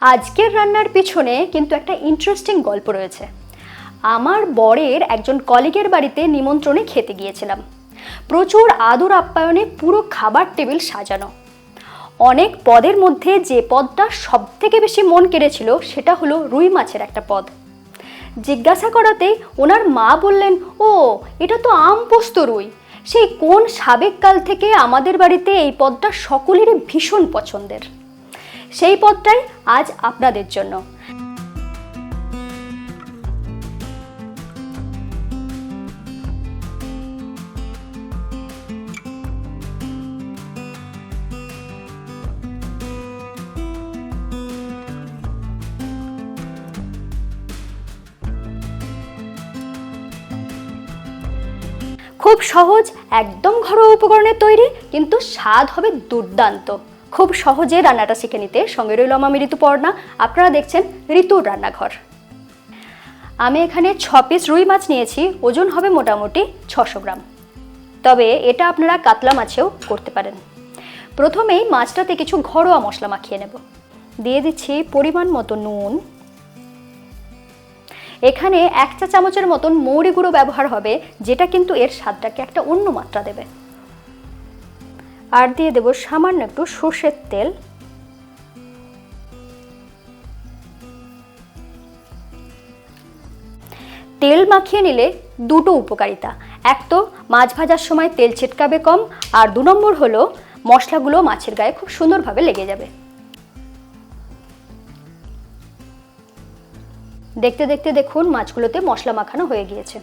আজকের রান্নার পিছনে কিন্তু একটা ইন্টারেস্টিং গল্প রয়েছে। আমার বরের একজন কলিগের বাড়িতে নিমন্ত্রণে খেতে গিয়েছিলাম। প্রচুর আদর আপ্যায়নে পুরো খাবার টেবিল সাজানো। অনেক পদের মধ্যে যে পদটা সবথেকে বেশি মন কেড়েছিল সেটা হলো রুই মাছের একটা পদ। জিজ্ঞাসা করাতেই ওনার মা বললেন, ও এটা তো আম পোস্ত রুই। সেই কোন সাবেক কাল থেকে আমাদের বাড়িতে এই পদটা সকলেরই ভীষণ পছন্দের। সেই পদটাই আজ আপনাদের জন্য। খুব সহজ, একদম ঘরোয়া উপকরণে তৈরি, কিন্তু স্বাদ হবে দুর্দান্ত। খুব সহজে রান্নাটা শিখে নিতে সঙ্গে রইলাম আমি ঋতুপর্ণা। আপনারা দেখছেন ঋতুর রান্নাঘর। আমি এখানে 6 পিস রুই মাছ নিয়েছি, ওজন হবে মোটামুটি 600 গ্রাম। তবে এটা আপনারা কাতলা মাছেও করতে পারেন। প্রথমেই মাছটাতে কিছু ঘরোয়া মশলা মাখিয়ে নেব। দিয়ে দিচ্ছি পরিমাণ মতো নুন। এখানে 1 চা চামচের মতন মৌরি গুঁড়ো ব্যবহার হবে, যেটা কিন্তু এর স্বাদটাকে একটা অন্য মাত্রা দেবে। আর দিয়ে দেব সামান্য একটু সর্ষের তেল। তেল মাখিয়ে নিলে দুটো উপকারিতা, এক তো মাছ ভাজার সময় তেল ছিটকাবে কম, আর 2 নম্বর হলো মশলাগুলো মাছের গায়ে খুব সুন্দরভাবে লেগে যাবে। দেখতে দেখতে দেখুন মাছগুলোতে মশলা মাখানো হয়ে গিয়েছে।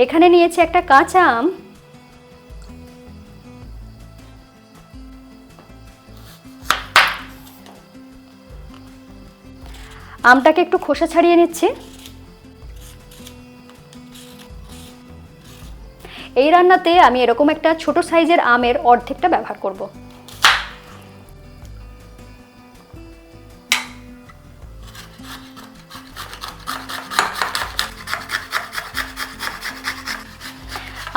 এখানে নিয়েছি একটা কাঁচা আম। আমটাকে একটু খোসা ছাড়িয়ে নিচ্ছি। এই রান্নাতে আমি এরকম একটা ছোট সাইজের আমের অর্ধেকটা ব্যবহার করব।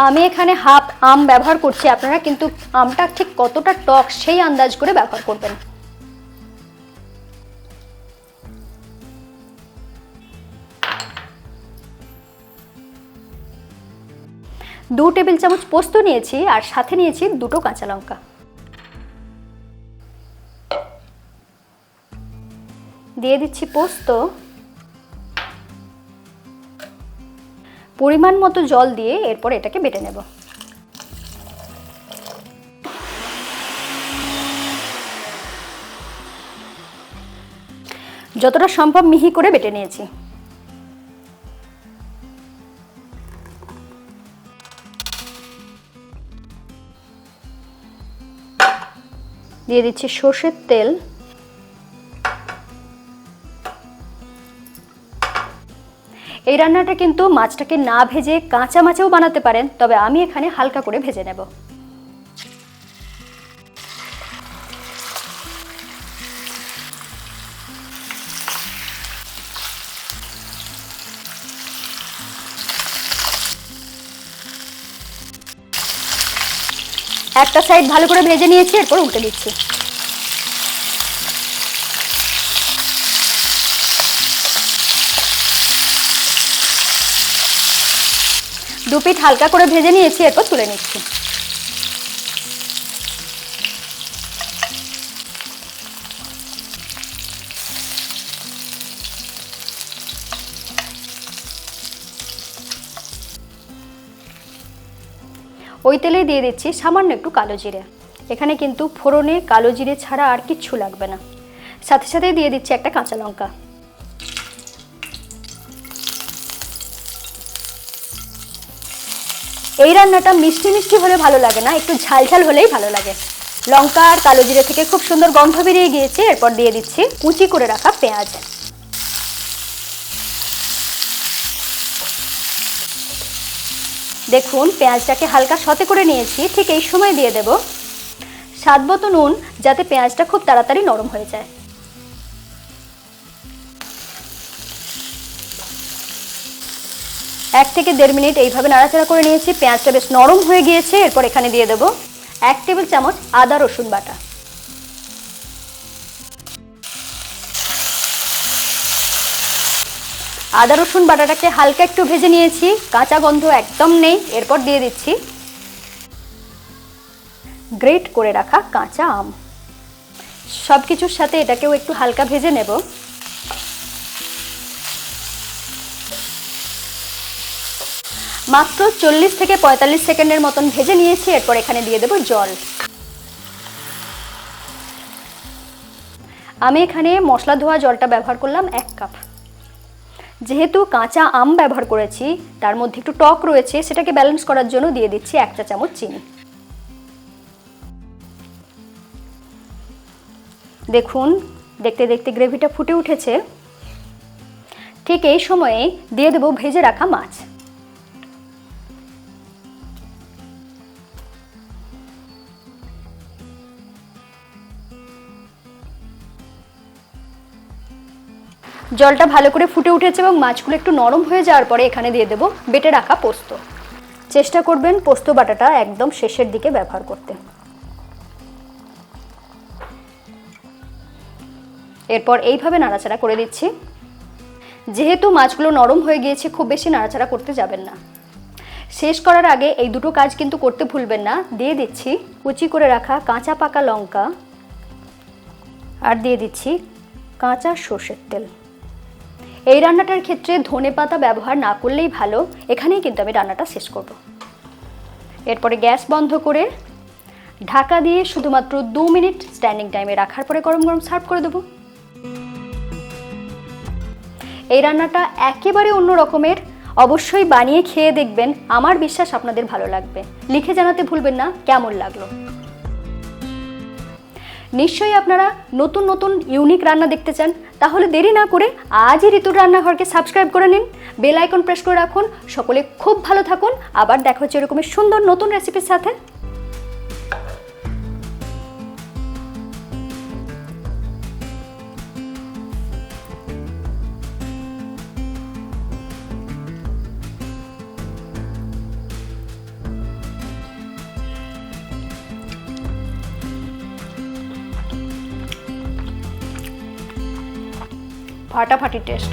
আমি এখানে হাফ আম ব্যবহার করছি, আপনারা কিন্তু আমটা ঠিক কতটা টক সেই আন্দাজ করে ব্যবহার করবেন। 2 টেবিল চামচ পোস্ত নিয়েছি, আর সাথে নিয়েছি 2টো কাঁচা লঙ্কা। দিয়ে দিচ্ছি পোস্ত। পরিমাণ মতো জল দিয়ে এরপর এটাকে বেটে নেব। যতটা সম্ভব মিহি করে বেটে নিয়েছি। দিয়ে দিচ্ছি সর্ষের তেল। এই রান্নাটা কিন্তু মাছটাকে না ভেজে কাঁচা মাছেও বানাতে পারেন, তবে আমি এখানে হালকা করে ভেজে নেব। একটা সাইড ভালো করে ভেজে নিয়েছি, এরপর উল্টে দিচ্ছি। দু পিঠ হালকা করে ভেজে নিয়েছি, এরপর তুলে নিচ্ছি। ওই তেলেই দিয়ে দিচ্ছি সামান্য একটু কালো জিরে। এখানে কিন্তু ফোড়নে কালো জিরে ছাড়া আর কিচ্ছু লাগবে না। সাথে সাথে দিয়ে দিচ্ছি একটা কাঁচা লঙ্কা। এই রান্নাটা মিষ্টি মিষ্টি হলে ভালো লাগে না, একটু ঝাল ঝাল হলেই ভালো লাগে। লঙ্কা আর কালো জিরে থেকে খুব সুন্দর গন্ধ বেরিয়ে গিয়েছে, এরপর দিয়ে দিচ্ছি কুচি করে রাখা পেঁয়াজ। দেখুন পেঁয়াজটাকে হালকা সতে করে নিয়েছি, ঠিক এই সময় দিয়ে দেব স্বাদ মতো নুন, যাতে পেঁয়াজটা খুব তাড়াতাড়ি নরম হয়ে যায়। 1 থেকে 1.5 মিনিট এইভাবে নাড়াচাড়া করে নিয়েছি। পেঁয়াজটা বেশ নরম হয়ে গিয়েছে, এরপর এখানে দিয়ে দেব 1 টেবিল চামচ আদা রসুন বাটা, আদা রসুন বাটাটাকে হালকা একটু ভেজে নিয়েছি, কাঁচা গন্ধ একদম নেই। এরপর দিয়ে দিচ্ছি গ্রেট করে রাখা কাঁচা আম। সব কিছুর সাথে এটাকেও একটু হালকা ভেজে নেব। মাত্র 40 থেকে 45 সেকেন্ডের মতন ভেজে নিয়েছি। এরপর এখানে দিয়ে দেব জল। আমি এখানে মশলা ধোয়া জলটা ব্যবহার করলাম 1 কাপ। যেহেতু কাঁচা আম ব্যবহার করেছি, তার মধ্যে একটু টক রয়েছে, সেটাকে ব্যালেন্স করার জন্য দিয়ে দিচ্ছি 1 চা চামচ চিনি। দেখুন, দেখতে দেখতে গ্রেভিটা ফুটে উঠেছে। ঠিক এই সময়ে দিয়ে দেব ভেজে রাখা মাছ। জলটা ভালো করে ফুটে উঠেছে এবং মাছগুলো একটু নরম হয়ে যাওয়ার পরে এখানে দিয়ে দেব বেটে রাখা পোস্ত। চেষ্টা করবেন পোস্ত বাটাটা একদম শেষের দিকে ব্যবহার করতে। এরপর এইভাবে নাড়াচাড়া করে দিচ্ছি। যেহেতু মাছগুলো নরম হয়ে গিয়েছে, খুব বেশি নাড়াচাড়া করতে যাবেন না। শেষ করার আগে এই দুটো কাজ কিন্তু করতে ভুলবেন না। দিয়ে দিচ্ছি কুচি করে রাখা কাঁচা পাকা লঙ্কা, আর দিয়ে দিচ্ছি কাঁচা সর্ষের তেল। এই রান্নাটার ক্ষেত্রে ধনেপাতা ব্যবহার না করলেই ভালো। এখানেই কিন্তু আমি রান্নাটা শেষ করব। এরপরে গ্যাস বন্ধ করে ঢাকা দিয়ে শুধুমাত্র 2 মিনিট স্ট্যান্ডিং টাইমে রাখার পরে গরম গরম সার্ভ করে দেবো। এই রান্নাটা একেবারে অন্য রকমের। অবশ্যই বানিয়ে খেয়ে দেখবেন, আমার বিশ্বাস আপনাদের ভালো লাগবে। লিখে জানাতে ভুলবেন না কেমন লাগলো। নিশ্চয়ই আপনারা নতুন নতুন ইউনিক রান্না দেখতে চান, তাহলে দেরি না করে আজই ঋতুর রান্নাঘরকে সাবস্ক্রাইব করে নিন, বেল আইকন প্রেস করে রাখুন। সকলে খুব ভালো থাকুন। আবার দেখা হচ্ছে এরকমের সুন্দর নতুন রেসিপির সাথে। ফাটাফাটি টেস্ট।